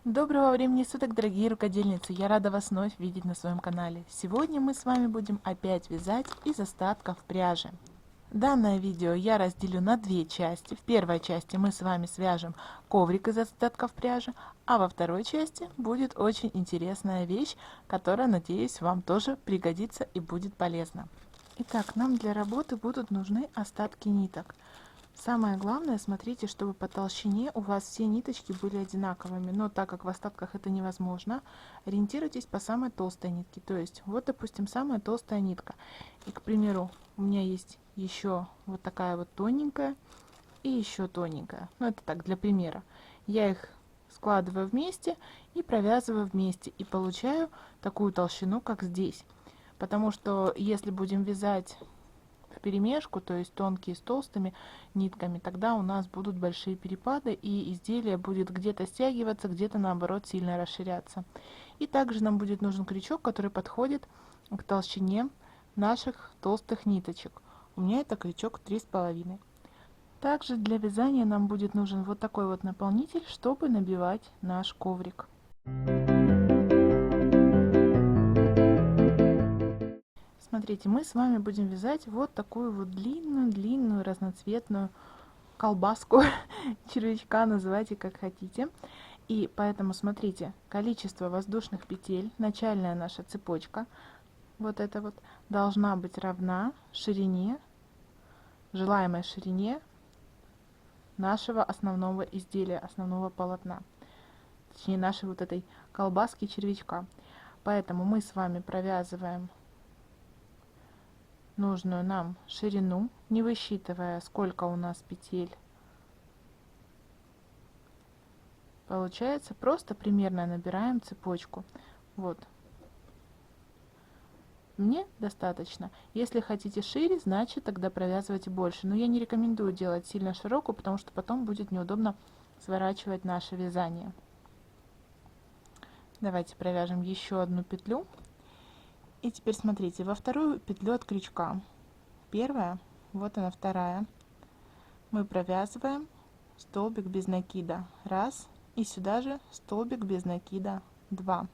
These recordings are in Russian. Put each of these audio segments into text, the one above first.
Доброго времени суток, дорогие рукодельницы! Я рада вас вновь видеть на своем канале. Сегодня мы с вами будем опять вязать из остатков пряжи. Данное видео я разделю на две части. В первой части мы с вами свяжем коврик из остатков пряжи, а во второй части будет очень интересная вещь, которая, надеюсь, вам тоже пригодится и будет полезна. Итак, нам для работы будут нужны остатки ниток. Самое главное, смотрите, чтобы по толщине у вас все ниточки были одинаковыми, но так как в остатках это невозможно, ориентируйтесь по самой толстой нитке. То есть, вот, допустим, самая толстая нитка. И, к примеру, у меня есть еще вот такая вот тоненькая и еще тоненькая. Ну, это так, для примера. Я их складываю вместе и провязываю вместе, и получаю такую толщину, как здесь. Потому что если будем вязать вперемешку, то есть тонкие с толстыми нитками, тогда у нас будут большие перепады и изделие будет где-то стягиваться, где-то наоборот сильно расширяться. И также нам будет нужен крючок, который подходит к толщине наших толстых ниточек. У меня это крючок 3,5. Также для вязания нам будет нужен вот такой вот наполнитель, чтобы набивать наш коврик. Смотрите, мы с вами будем вязать вот такую вот длинную разноцветную колбаску, червячка, называйте как хотите. И поэтому смотрите, количество воздушных петель, начальная наша цепочка, вот эта вот, должна быть равна ширине, желаемой ширине нашего основного изделия, основного полотна, точнее нашей вот этой колбаски червячка. Поэтому мы с вами провязываем нужную нам ширину, не высчитывая, сколько у нас петель получается, просто примерно набираем цепочку. Вот, мне достаточно. Если хотите шире, значит тогда провязывайте больше, но я не рекомендую делать сильно широкую, потому что потом будет неудобно сворачивать наше вязание. Давайте провяжем еще одну петлю. И теперь смотрите, во вторую петлю от крючка, первая, вот она вторая, мы провязываем столбик без накида 1, и сюда же столбик без накида 2.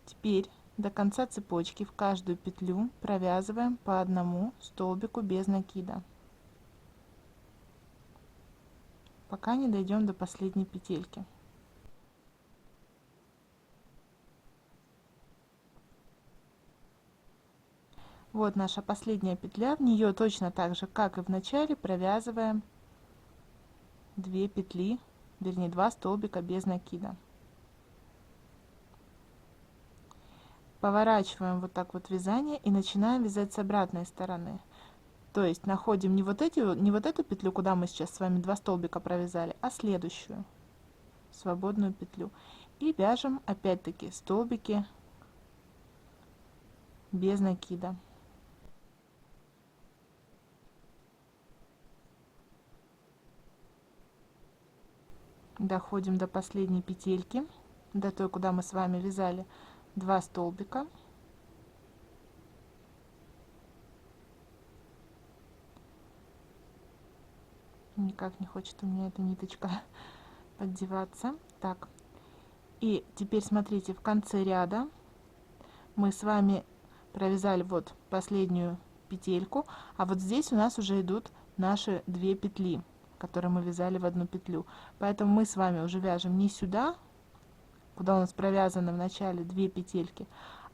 Теперь до конца цепочки в каждую петлю провязываем по одному столбику без накида, пока не дойдем до последней петельки. Вот наша последняя петля, в нее точно так же, как и в начале, провязываем 2 петли, вернее 2 столбика без накида. Поворачиваем вот так вот вязание и начинаем вязать с обратной стороны. То есть находим не вот эту петлю, куда мы сейчас с вами 2 столбика провязали, а следующую свободную петлю. И вяжем опять-таки столбики без накида. Доходим до последней петельки, до той, куда мы с вами вязали 2 столбика. Никак не хочет у меня эта ниточка поддеваться. Так, и теперь смотрите, в конце ряда мы с вами провязали вот последнюю петельку, а вот здесь у нас уже идут наши 2 петли, которые мы вязали в одну петлю. Поэтому мы с вами уже вяжем не сюда, куда у нас провязаны в начале 2 петельки,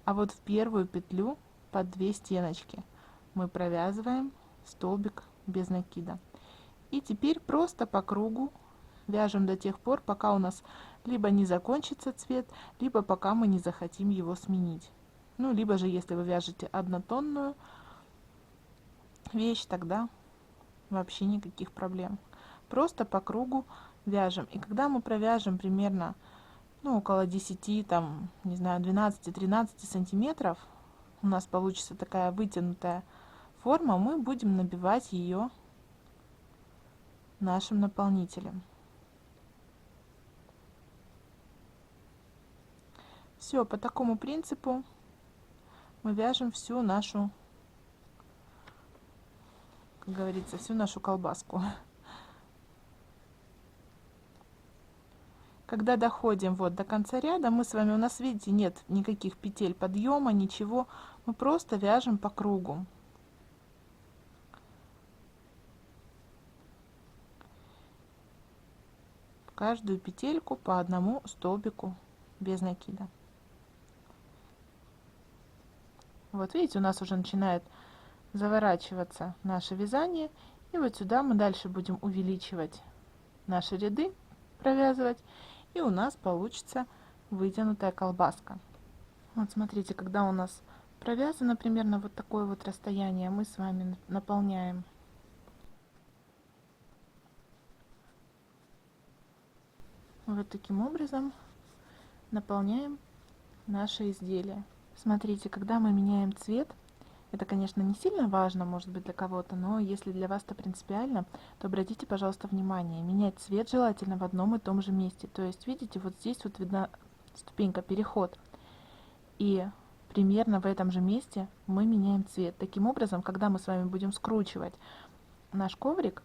а вот в первую петлю под 2 стеночки мы провязываем столбик без накида. И теперь просто по кругу вяжем до тех пор, пока у нас либо не закончится цвет, либо пока мы не захотим его сменить. Ну, либо же, если вы вяжете однотонную вещь, тогда вообще никаких проблем. Просто по кругу вяжем. И когда мы провяжем примерно, ну, около 10, там, не знаю, 12-13 сантиметров, у нас получится такая вытянутая форма, мы будем набивать ее нашим наполнителем. Все, по такому принципу мы вяжем всю нашу, как говорится, всю нашу колбаску. Когда доходим вот до конца ряда, мы с вами, у нас, видите, нет никаких петель подъема, ничего. Мы просто вяжем по кругу. Каждую петельку по одному столбику без накида. Вот видите, у нас уже начинает заворачиваться наше вязание. И вот сюда мы дальше будем увеличивать наши ряды, провязывать. И у нас получится вытянутая колбаска. Вот смотрите, когда у нас провязано примерно вот такое вот расстояние, мы с вами наполняем вот таким образом, наполняем наше изделие. Смотрите, когда мы меняем цвет, это, конечно, не сильно важно, может быть, для кого-то, но если для вас это принципиально, то обратите, пожалуйста, внимание. Менять цвет желательно в одном и том же месте. То есть, видите, вот здесь вот видна ступенька переход. И примерно в этом же месте мы меняем цвет. Таким образом, когда мы с вами будем скручивать наш коврик,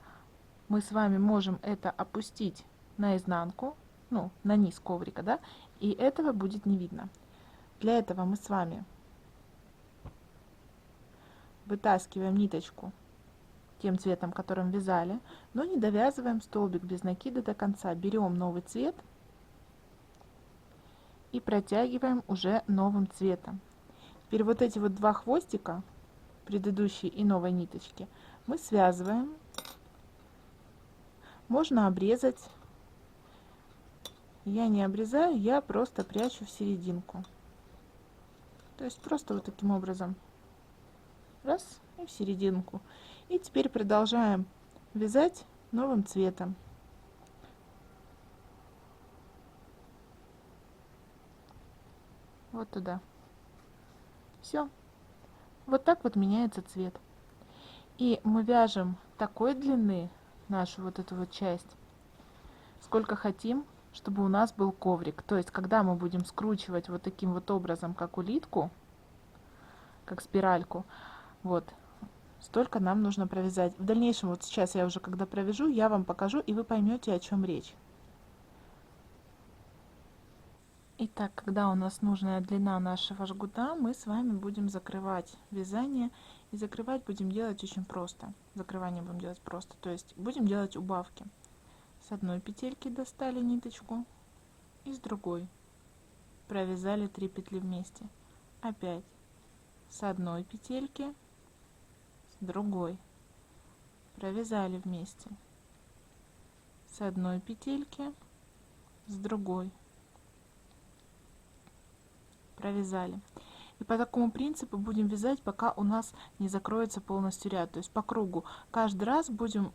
мы с вами можем это опустить на изнанку, ну, на низ коврика, да, и этого будет не видно. Для этого мы с вами вытаскиваем ниточку тем цветом, которым вязали, но не довязываем столбик без накида до конца. Берем новый цвет и протягиваем уже новым цветом. Теперь вот эти вот два хвостика, предыдущей и новой ниточки, мы связываем. Можно обрезать. Я не обрезаю, я просто прячу в серединку. То есть просто вот таким образом. Раз, и в серединку. И теперь продолжаем вязать новым цветом. Вот туда. Все. Вот так вот меняется цвет. И мы вяжем такой длины нашу вот эту вот часть, сколько хотим, чтобы у нас был коврик. То есть, когда мы будем скручивать вот таким вот образом, как улитку, как спиральку, вот, столько нам нужно провязать. В дальнейшем, вот сейчас я уже когда провяжу, я вам покажу, и вы поймете, о чем речь. Итак, когда у нас нужная длина нашего жгута, мы с вами будем закрывать вязание. И закрывать будем делать очень просто. Закрывание будем делать просто. То есть будем делать убавки. С одной петельки достали ниточку и с другой. Провязали 3 петли вместе. Опять с одной петельки, с другой. Провязали вместе. С одной петельки, с другой. Провязали. И по такому принципу будем вязать, пока у нас не закроется полностью ряд. То есть по кругу. Каждый раз будем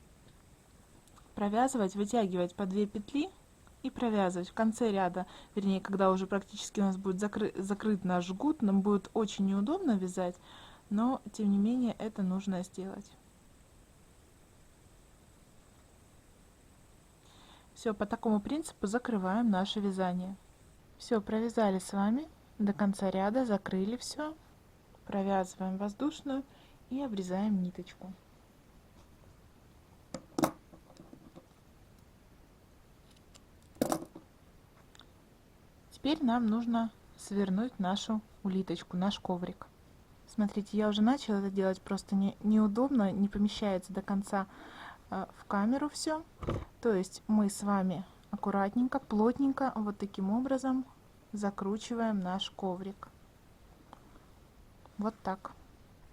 провязывать, вытягивать по 2 петли и провязывать. В конце ряда, вернее, когда уже практически у нас будет закрыт наш жгут, нам будет очень неудобно вязать, но тем не менее это нужно сделать. Все, по такому принципу закрываем наше вязание. Все, провязали с вами до конца ряда, закрыли все, провязываем воздушную и обрезаем ниточку. Теперь нам нужно свернуть нашу улиточку, наш коврик. Смотрите, я уже начала это делать, просто неудобно, не помещается до конца в камеру все. То есть мы с вами аккуратненько, плотненько, вот таким образом закручиваем наш коврик. Вот так.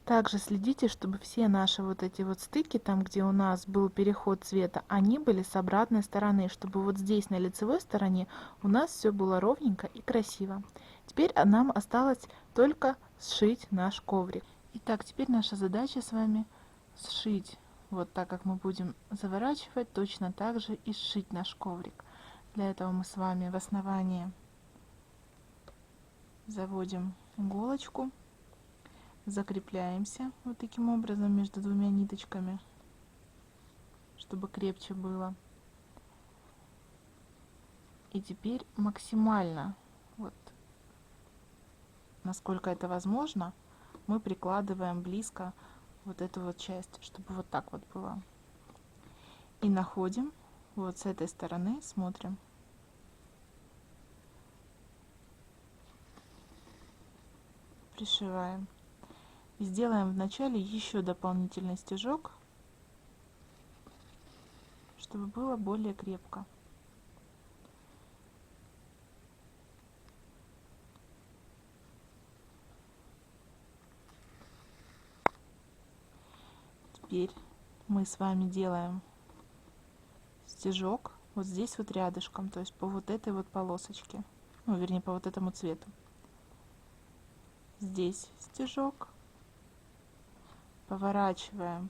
Также следите, чтобы все наши вот эти вот стыки, там где у нас был переход цвета, они были с обратной стороны, чтобы вот здесь на лицевой стороне у нас все было ровненько и красиво. Теперь нам осталось только сшить наш коврик. Итак, теперь наша задача с вами сшить, вот так как мы будем заворачивать, точно так же и сшить наш коврик. Для этого мы с вами в основании заводим иголочку. Закрепляемся вот таким образом между двумя ниточками, чтобы крепче было. И теперь максимально, вот насколько это возможно, мы прикладываем близко вот эту вот часть, чтобы вот так вот было. И находим вот с этой стороны, смотрим, пришиваем. И сделаем вначале еще дополнительный стежок, чтобы было более крепко. Теперь мы с вами делаем стежок вот здесь вот рядышком, то есть по вот этой вот полосочке, ну, вернее, по вот этому цвету. Здесь стежок, подворачиваем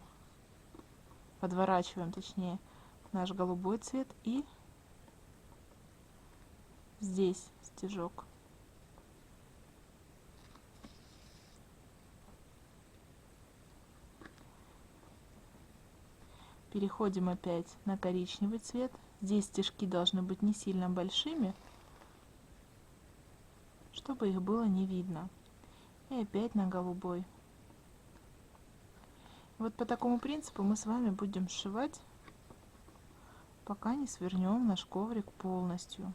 точнее наш голубой цвет, и здесь стежок. Переходим опять на коричневый цвет. Здесь стежки должны быть не сильно большими, чтобы их было не видно. И опять на голубой. Вот по такому принципу мы с вами будем сшивать, пока не свернем наш коврик полностью.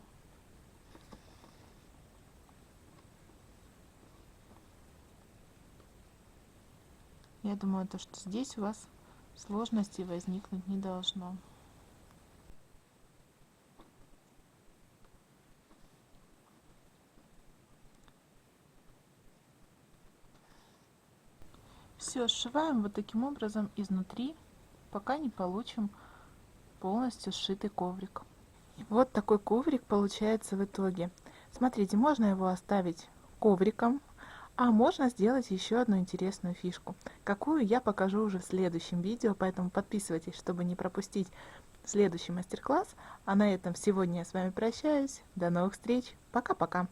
Я думаю, что здесь у вас сложностей возникнуть не должно. Все, сшиваем вот таким образом изнутри, пока не получим полностью сшитый коврик. И вот такой коврик получается в итоге. Смотрите, можно его оставить ковриком, а можно сделать еще одну интересную фишку, какую я покажу уже в следующем видео, поэтому подписывайтесь, чтобы не пропустить следующий мастер-класс. А на этом сегодня я с вами прощаюсь. До новых встреч. Пока-пока.